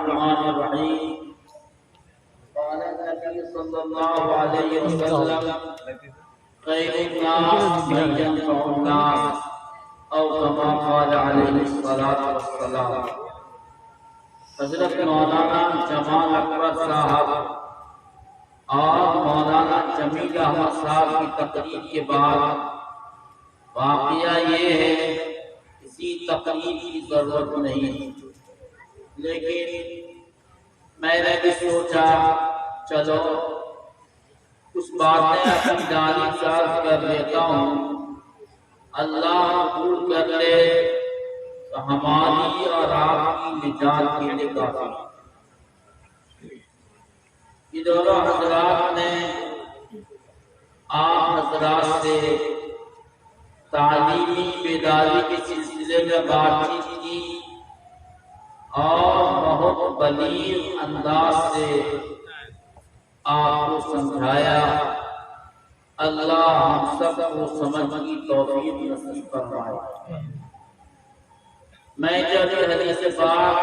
الرحمن الرحيم. قال النبي صلى الله عليه وسلم: خير الناس من ينفع الناس، او كما قال عليه الصلاة والسلام. حضرت مولانا جمال اکبر صاحب اور مولانا جمیل احمد صاحب کی تقریر کے بعد واقعہ یہ ہے، کسی تقریر کی ضرورت نہیں، لیکن میں نے بھی سوچا چلو کچھ باتیں اپنی جانب سے عرض کر لیتا ہوں، اللہ قبول کر لے تو ہماری اور آپ کی نجات کے لیے کافی. یہ دونوں حضرات نے آپ حضرات سے تعلیمی بیداری کے سلسلے میں بات چیت کی اور بہت بلیغ انداز سے آپ کو سمجھایا. اللہ ہم سب کو سمجھ کی توفیق نصیب فرمائے. میں جب یہ حدیث پاک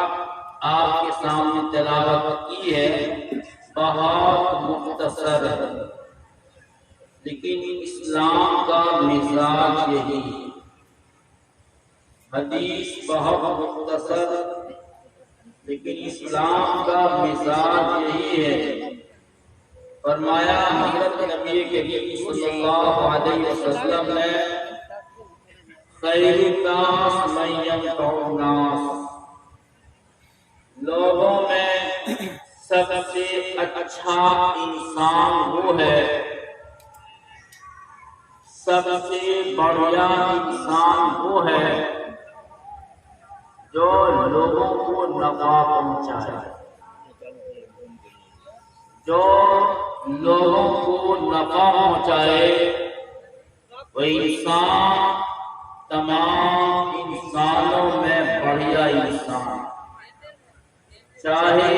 آپ کے سامنے تلاوت کی ہے بہت مختصر ہے، لیکن اسلام کا مزاج یہی ہے. حدیث بہت مختصر لیکن اسلام کا مزاج یہی ہے. فرمایا حضرت نبی کریم صلی اللہ علیہ وسلم نے: خیر الناس من ينفع الناس، لوگوں میں سب سے اچھا انسان وہ ہے، سب سے بڑھیا انسان وہ ہے جو لوگوں کو نفع پہنچائے، جو لوگوں کو نفع پہنچائے. وہ انسان تمام انسانوں میں بڑھیا انسان، چاہے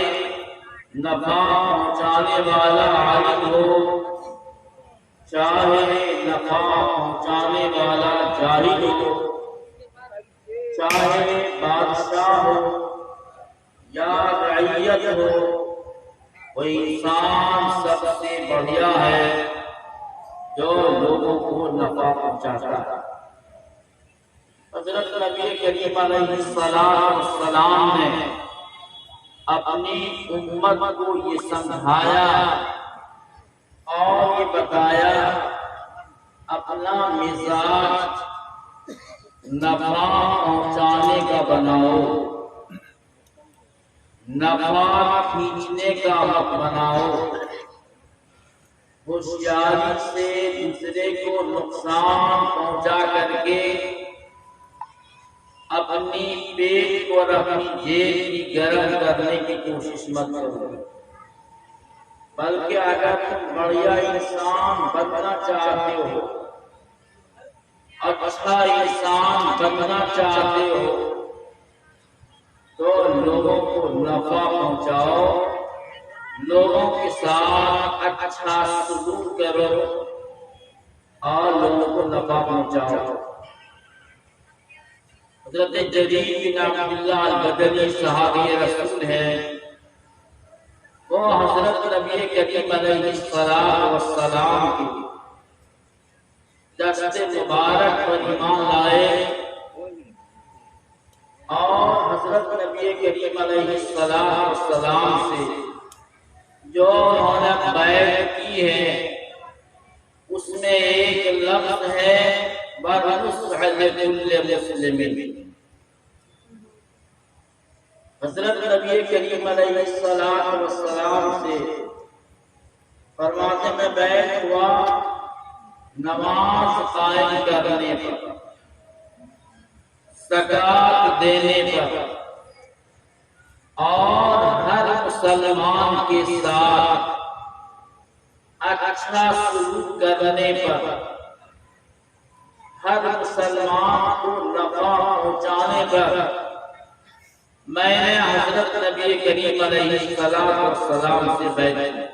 نفع پہنچانے والا عالم ہو، چاہے نفع پہنچانے والا جاہل ہو، چاہے بادشاہ ہو یا رعیت ہو، وہ انسان سب سے بڑھیا ہے جو لوگوں کو نفع پہنچاتا ہے. حضرت نبی کریم علیہ السلام نے اپنی امت کو یہ سمجھایا اور یہ بتایا اپنا مزاج نفع پہنچانے کا بناؤ، نفع کھینچنے کا مت بناؤ. ہوشیاری سے دوسرے کو نقصان پہنچا کر کے اپنی پیٹ اور اپنی جیب کی گرم کرنے کی کوشش مت کرو، بلکہ اگر تم بڑھیا انسان بننا چاہتے ہو، اچھا انسان بننا چاہتے ہو، تو لوگوں کو نفع پہنچاؤ، لوگوں کے ساتھ اچھا سلوک کرو اور لوگوں کو نفع پہنچاؤ. حضرت جریر بن عبداللہ البجلی صحابی رسول ہیں، وہ حضرت نبی کریم علیہ السلام کی دست مبارک پر ایمان لائے اور حضرت نبی کریم علیہ السلام سے جو انہوں نے بیعت کی ہے اس میں ایک لفظ ہے وَنُصْحَ لِكُلِّ مُسْلِمٍ. حضرت نبی کریم علیہ السلام سے فرماتے میں بیعت ہوا نماز قائم کرنے پر، زکات دینے پر اور ہر مسلمان کے ساتھ اچھا سلوک کرنے پر، ہر مسلمان کو نفع پہنچانے پر میں نے حضرت نبی کریم علیہ السلام سے بیعت کی.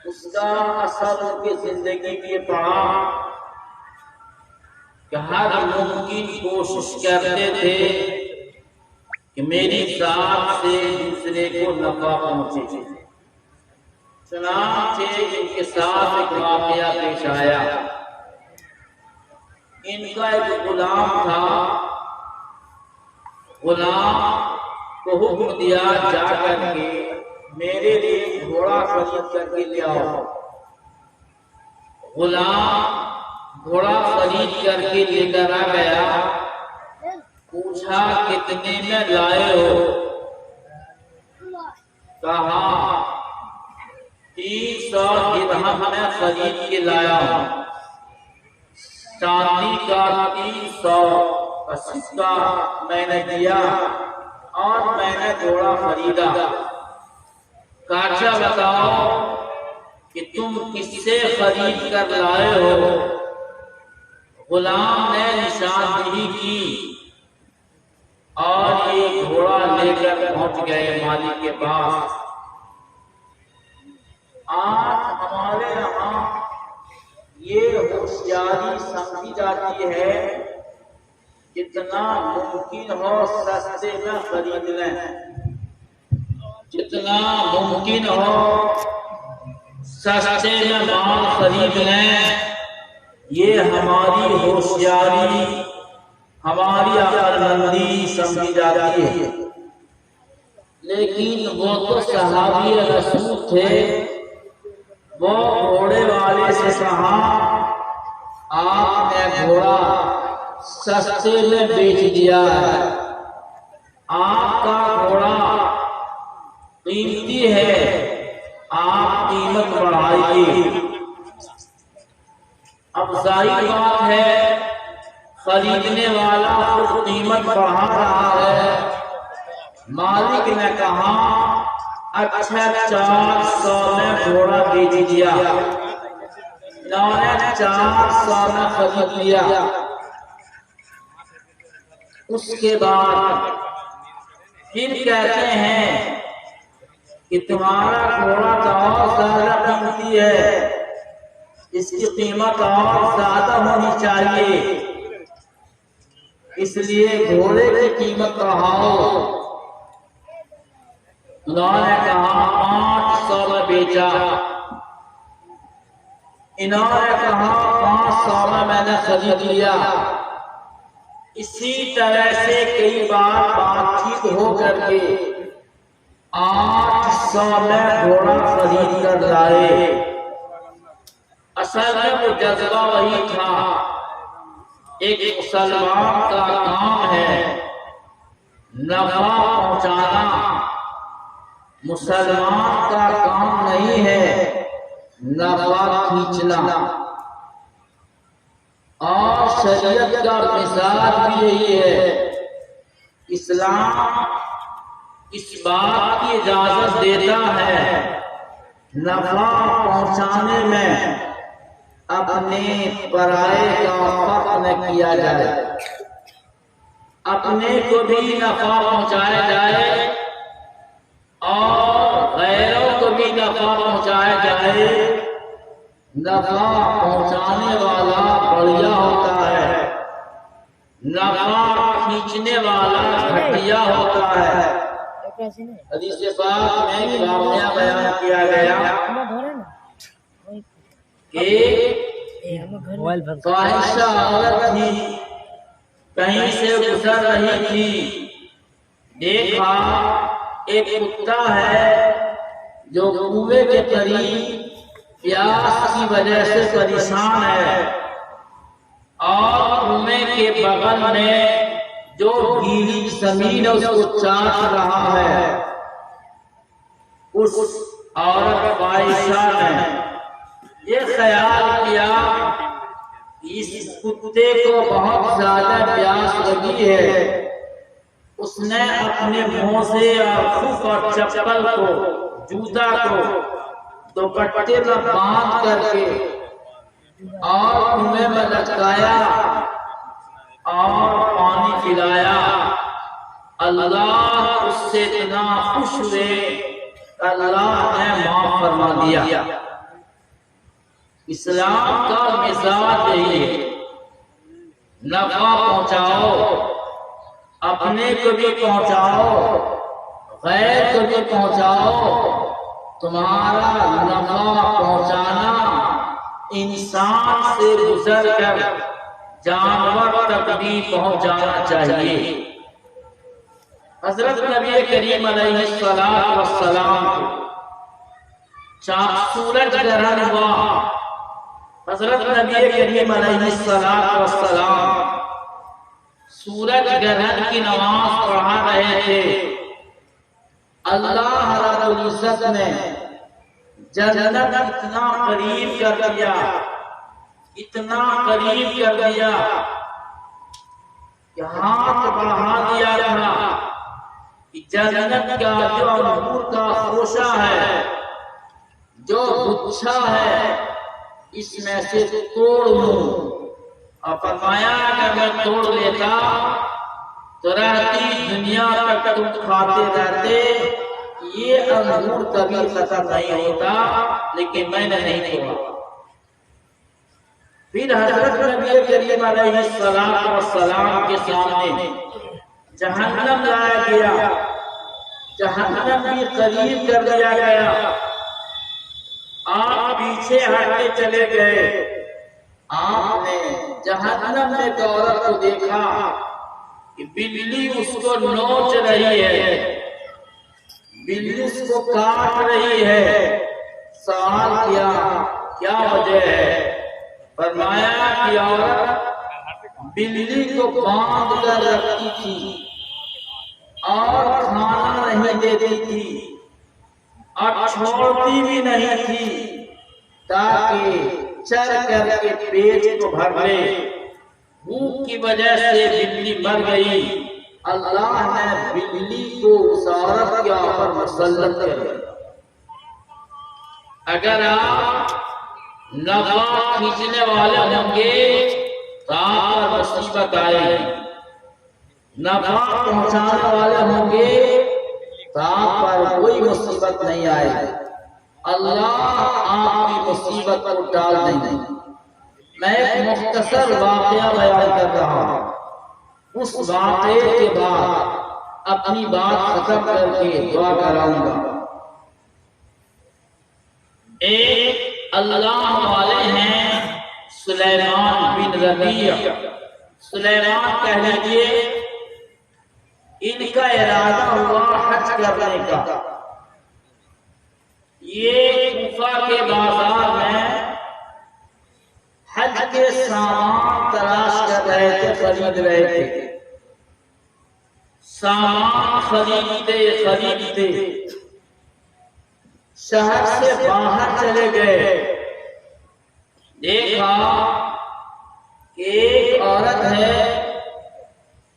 اس کا اثر ان کی زندگی میں پڑا کہ ہر ممکن کوشش کرتے تھے کہ میری ذات سے دوسرے کو نفع پہنچے۔ چنانچہ ان کے ساتھ ایک واقعہ پیش آیا۔ ان کا ایک غلام تھا، غلام کو حکم دیا جا کر کے میرے لیے گھوڑا خرید کر کے لے آؤ۔ غلام گھوڑا خرید کر کے لے کر آ گیا۔ پوچھا کتنے میں لائے ہو؟ کہا 300 درہم میں خرید کے لایا ہوں۔ چاندی کا 300 کا سکہ میں نے دیا اور میں نے گھوڑا خریدا۔ کاچا بتاؤ کہ تم کس سے خرید کر لائے ہو؟ غلام نے نشاندہی کی اور یہ گھوڑا لے کر پہنچ گئے مالک کے پاس۔ آج ہمارے یہاں یہ ہوشیاری سمجھی جاتی ہے جتنا ممکن ہو سستے میں خرید لیں، جتنا ممکن ہو سستے میں مال خرید لیں۔ یہ ہماری ہوشیاری، ہماری عقل مندی سمجھی جاتی ہے۔ لیکن وہ تو صحابی رسول تھے، وہ گھوڑے والے سے کہا آپ نے گھوڑا سستے میں بیچ دیا ہے، آپ کا گھوڑا قیمتی ہے، آپ قیمت بڑھائیے۔ اب ظاہر بات ہے خریدنے والا خود قیمت بڑھا رہا ہے۔ مالک نے کہا اچھا 400 میں گھوڑا بیچ دیا۔ انہوں نے 400 میں خرید لیا۔ اس کے بعد پھر کہتے ہیں کہ تمہارا گھوڑا تو اور زیادہ قیمتی ہے، اس کی قیمت اور زیادہ ہونی چاہیے، اس لیے گھوڑے کی قیمت بڑھاؤ۔ انہوں نے کہا 500 میں بیچا۔ انہوں نے کہا 500 میں نے خرید لیا۔ اسی طرح سے کئی بار بات چیت ہو کر کے 800 میں گھوڑا خرید کر لائے۔ اصل میں وہ جذبہ وہی تھا، ایک مسلمان کا کام ہے نفع پہنچانا، مسلمان کا کام نہیں ہے نفع کھینچنا۔ اور شریعت کا مزاج بھی یہی ہے۔ اسلام اس بات کی اجازت دیتا ہے نفع پہنچانے میں اپنے پرائے کا فرق نہ کیا جائے، اپنے کو بھی نفع پہنچایا جائے اور غیروں کو بھی نفع پہنچایا جائے۔ نفع پہنچانے والا بڑھیا ہوتا ہے، نفع کھینچنے والا گھٹیا ہوتا ہے۔ حدیث پاک میں ایک واقعہ بیان کیا گیا کہ فاحشہ عورت تھی، کہیں سے گزر رہی تھی، دیکھا ایک کتا ہے جو کنویں کے قریب پیاس کی وجہ سے پریشان ہے، اور کنویں کے بغل میں جو گیلی زمین ہے اس کو چاٹ رہا ہے۔ اس عورت فاحشہ نے یہ خیال کیا اس کتے کو بہت زیادہ پیاس لگی ہے، اس نے اپنے موزے اور خف اور چپل کو، جوتا کو دوپٹے میں باندھ کر کے اور کنویں میں لٹکایا اور پانی پلایا۔ اللہ اس سے اتنا خوش ہوئے، اللہ نے معاف فرما دیا۔ اسلام کا مزاج یہی ہے، نفع پہنچاؤ، اپنے کو بھی پہنچاؤ، غیر کو بھی پہنچاؤ۔ تمہارا نفع پہنچانا انسان سے گزر کر جانور تک بھی پہنچ جانا چاہیے۔ حضرت نبی کریم علیہ السلام سورج گرہن ہوا، حضرت نبی کریم علیہ السلام سورج گرہن کی نماز پڑھا رہے تھے۔ اللہ رب العزت نے جنت اتنا قریب کر دیا، اتنا قریب کر دیا کہ ہاتھ بڑھا دیا تھا کہ جنت کا جو انگور کا خوشہ ہے، جو گچھا ہے، اس میں سے توڑ لوں۔ اور فرمایا کہ میں توڑ لیتا تو رہتی دنیا تک تم کھاتے رہتے، یہ انگور کبھی ختم نہیں ہوتا، لیکن میں نے نہیں توڑا۔ پھر حضرت نبی کریم علیہ السلام کے سامنے جہنم لایا گیا، جہنم بھی قریب کر دیا گیا۔ آپ پیچھے ہٹتے چلے گئے۔ آپ نے جہنم میں ایک عورت کو دیکھا کہ بلی اس کو نوچ رہی ہے، بلی اس کو کاٹ رہی ہے۔ سوال کیا کیا وجہ ہے؟ فرمایا کہ عورت بلی کو باندھ کر رکھتی تھی اور کھانا نہیں دیتی تھی اور چھوڑتی بھی نہیں تھی تاکہ چر کر کے پیٹ کو بھر لے۔ بھوک کی وجہ سے بلی مر گئی۔ اللہ نے بلی کو اس عورت کے اوپر مسلط کر دیا۔ اگر آپ نفع کھینچنے والے ہوں گے تو آپ پر مصیبت آئے گی، نفع پہنچانے والے ہوں گے تو آپ پر کوئی مصیبت نہیں آئے گی۔ اللہ آپ کی مصیبت کو ٹال دیں گے۔ میں ایک مختصر واقعہ بیان کر رہا ہوں، اس واقعے کے بعد اپنی بات ختم کر کے دعا کراؤں گا۔ ایک اللہ والے ہیں سلیمان بن ربیع، سلیمان کہہ لیجئے، ان کا ارادہ ہوا حج کرنے کا۔ یہ کوفہ کے بازار میں حج کے سامان تلاش کر رہے تھے، خرید رہے تھے، سامان خریدتے شہر سے باہر چلے گئے۔ دیکھا کہ ایک عورت ہے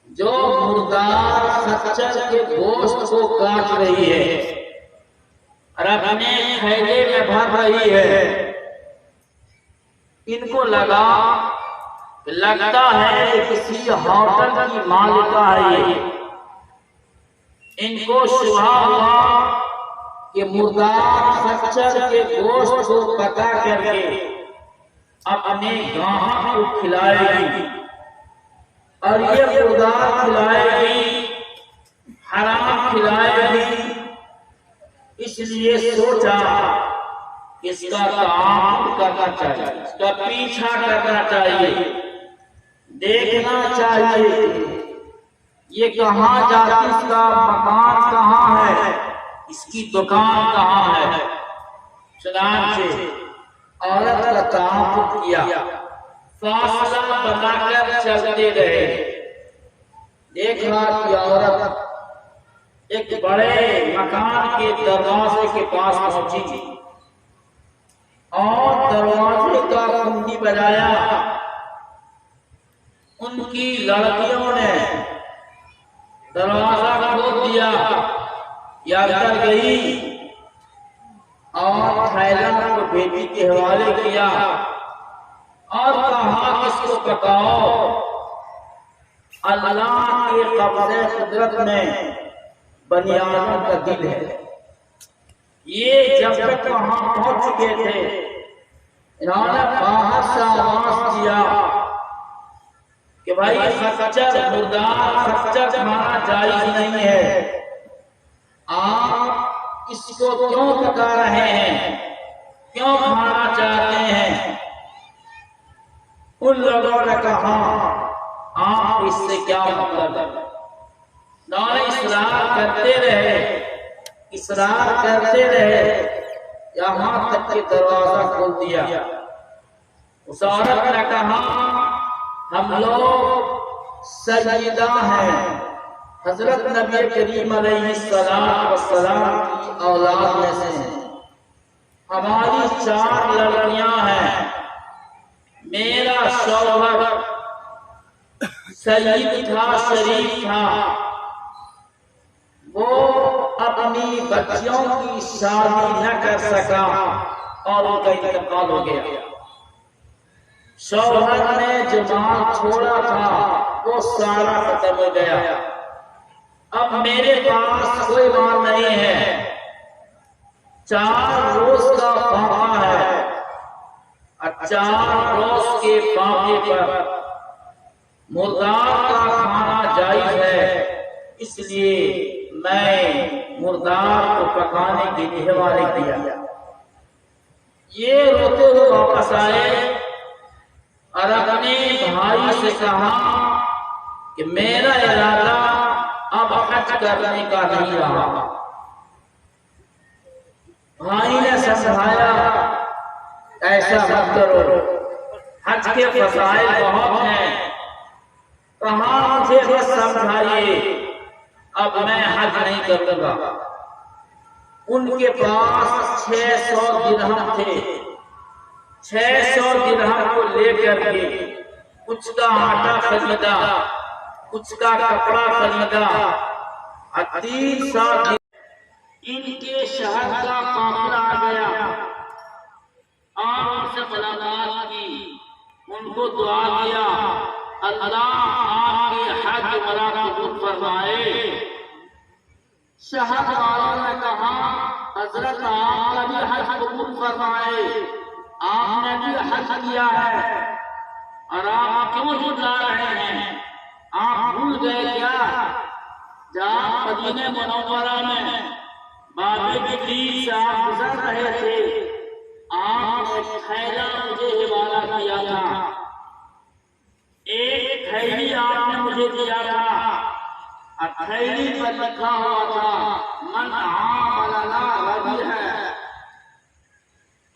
جو مردار خچر کے گوشت کو کاٹ رہی ہے اور اپنے تھیلے میں بھر رہی ہے۔ ان کو لگتا ہے کسی ہوٹل کی مالکہ ہے یہ۔ ان کو شبہ ہوا کہ مردار خچر کے گوشت کو پکا کر کے اپنے گاہک کو کھلائے گی اور یہ مردار کھلائے گی، حرام کھلائے گی۔ اس لیے سوچا کہ اس کا تعاقب کرنا چاہیے، اس کا پیچھا کرنا چاہیے، دیکھنا چاہیے یہ کہاں جاتی، اس کا مکان کہاں ہے، اس کی دکان کہاں ہے۔ چنانچہ عورت کا تعاقب کیا، فاصلہ بنا کر چلتے رہے۔ دیکھا کہ عورت ایک بڑے مکان کے دروازے کے پاس پہنچی اور دروازے کا کنڈی بجایا۔ ان کی لڑکیوں نے دروازہ کھول دیا یا اندر گئی اور تھیلا کو بیٹی کے حوالے کیا اور کہا کہ اس کو پکاؤ۔ اللہ کے قبضے قدرت میں بنی آدم کا دل ہے۔ یہ جب تک وہاں پہنچ چکے تھے، انہوں نے باہر سے آواز کیا کہ کہ بھائی خچر مردار خچر کھانا جائز نہیں ہے، آپ اس کو کیوں پکا رہے ہیں، کیوں کھانا چاہتے ہیں؟ ان لوگوں نے کہا آپ اس سے کیا مطلب؟ نعرہ اصرار کرتے رہے، اصرار کرتے رہے، یہاں تک کہ دروازہ کھول دیا۔ اس عورت نے کہا ہم لوگ سیدہ ہیں، حضرت نبی کریم علیہ السلام کی اولاد میں سے ہیں، ہماری 4 لڑکیاں ہیں، میرا شوہر سید تھا، شریف تھا، وہ اپنی بچیوں کی شادی نہ کر سکا اور ان کا انتقال ہو گیا۔ شوہر نے جو مال چھوڑا تھا وہ سارا ختم ہو گیا، اب میرے پاس کوئی مال نہیں ہے، 4 روز کا فاقہ ہے، 4 روز کے فاقے پر مردار کا کھانا جائز ہے، اس لیے میں مردار کو پکانے کے لیے حوالے کیا۔ یہ روتے ہوئے واپس آئے اور اپنے بھائی سے کہا کہ میرا ارادہ اب حج کرنے کا نہیں رہا۔ بھائی نے سمجھایا ایسا مت کرو، حج کے فضائل بہت ہیں، کہا مجھے بس سمجھائیے، اب میں حج نہیں کروں گا۔ ان کے پاس 600 درہم تھے، 600 درہم کو لے کر کے کچھ کا آٹا خریدا، کچھ کا کپڑا خریدا، 3 سال ان کے شہر کا قافلہ آ گیا، آپ سے ملاقات کی، ان کو دعا کیا اللہ آپ کے حج عمرہ قبول فرمائے۔ شہر والوں نے کہا حضرت آپ کا بھی حج قبول فرمائے، آپ نے بھی حج کیا ہے اور آپ کیوں جھٹلا رہے ہیں؟ آپ بھول گئے کیا جہاں مدینہ منورہ میں باب جبریل سے آپ گزر رہے تھے، آپ نے تھیلا مجھے حوالہ کیا تھا، ایک تھیلی آپ نے مجھے دیا تھا، تھیلی پر لکھا ہوا تھا من عاملنا ربیحا،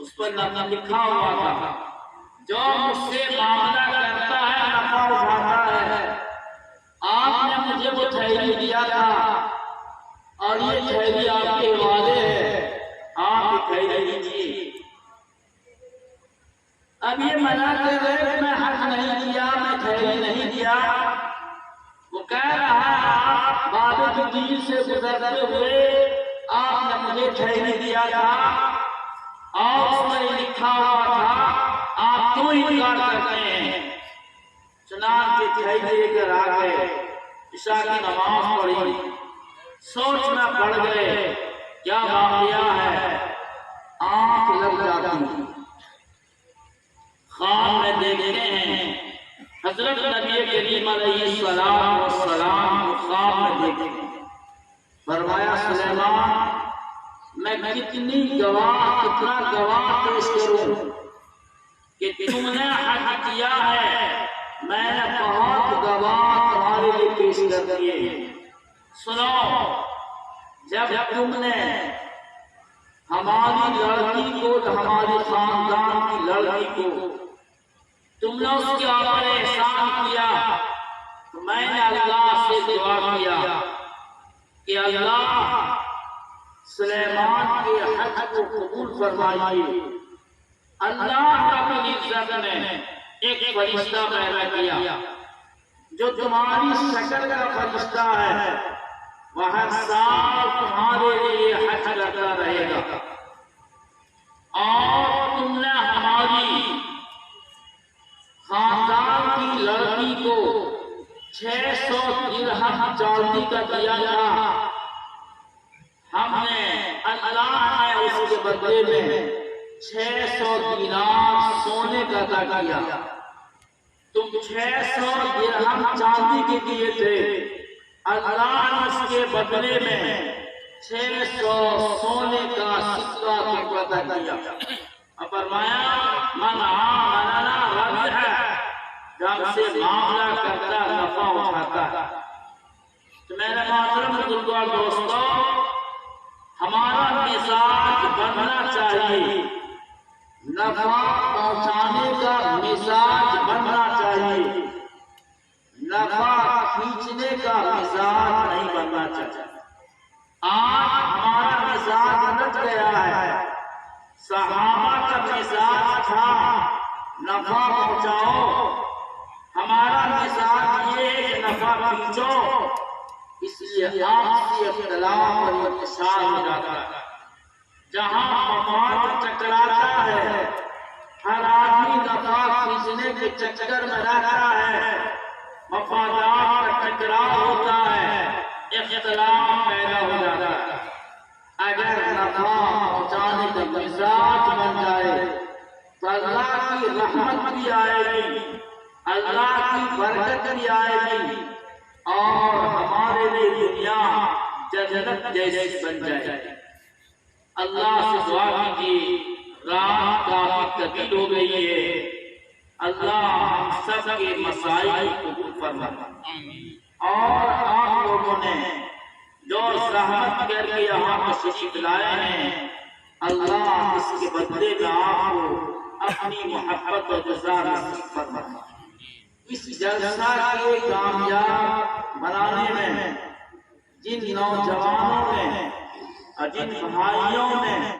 اس پر لکھا ہوا تھا جو مجھ سے معاملہ کرتا ہے نفع اٹھاتا ہے۔ آپ نے مجھے وہ تھیلی دیا تھا اور یہ تھیلی آپ کے حوالے ہے، آپ یہ تھیلی لیجیے۔ اب یہ منع کر رہے کہ میں حج نہیں کیا، میں تھیلی نہیں دیا، وہ کہہ رہا ہے آپ باب جبریل سے گزرتے ہوئے آپ نے مجھے تھیلی دیا تھا اور اس میں لکھا ہوا تھا، آپ کیوں انکار کرتے ہیں؟ چنانچہ تھیلی لے کر آ گئے، عشاء کی نماز پڑھی، سوچ میں پڑ گئے کیا واقعہ ہے، آنکھ لگ جاتی، خواب میں دیکھتے ہیں حضرت نبی کریم علیہ السلام کو خواب میں دیکھتے ہیں، فرمایا سلیمان میں کتنا گواہ پیش کروں کہ تم نے حج کیا ہے، میں نے بہت گواہ تمہارے لیے پیش کر دیے۔ سنو، جب تم نے ہماری لڑکی کو، ہمارے خاندان کی لڑکی کو تم نے اس کے اوپر احسان کیا، تو میں نے اللہ سے دعا کیا کہ اللہ سلیمان کے حج کو قبول فرمائیے۔ اللہ رب العزت نے ایک فرشتہ پیدا کیا جو تمہاری شکل کا فرشتہ ہے، وہ ہر سال تمہارے لیے حج کرتا رہے گا، اور تم نے ہماری خاندان کی لڑکی کو 600 درہم چاندی کا دیا تھا، ہم نے اللہ نے اس کے بدلے میں 600 دینار سونے کا عطا کیا۔ تم 600 درہم چاندی کے دیے تھے، اللہ نے اس کے بدلے میں 600 سونے کا سکہ تم کو عطا کیا۔ اور فرمایا من عاملنا ربحا، جو ہم سے معاملہ کرتا نفع اٹھاتا۔ تو میرے محترم بزرگوں دوستو، ہمارا مزاج بننا چاہیے، نفع پہنچانے کا مزاج بننا چاہیے، نفع کھینچنے کا مزاج نہیں بننا چاہیے۔ آج ہمارا مزاج الٹ گیا ہے۔ صحابہ کا مزاج تھا نفع پہنچاؤ، ہمارا مزاج یہ ہے کہ نفع کھینچو۔ اس لیے آپسی اختلاف اور انتشار ہو جاتا ہے۔ جہاں مفاد ٹکراتا ہے، ہر آدمی نفع کھینچنے کے چکر میں رہتا ہے، مفادات کا ٹکراؤ ہوتا ہے، اختلاف پیدا ہو جاتا ہے۔ اگر نفع پہنچانے کا مزاج بن جائے تو اللہ کی رحمت بھی آئے گی، اللہ کی برکت بھی آئے گی، اور ہمارے لیے دنیا جنت جیسی بن جائے۔ اللہ سے دعا کیجیے، رات کافی طویل ہو گئی ہے، اللہ ہم سب کے مسائل کو قبول فرمائے۔ اور آپ لوگوں نے جو زحمت کر کے یہاں تشریف لائے ہیں، اللہ اس کے بدلے میں آپ کو اپنی محبت و جزا نصیب فرمائے۔ اس جلسہ کے کامیاب بنانے میں جن نوجوانوں نے اور جن بھائیوں نے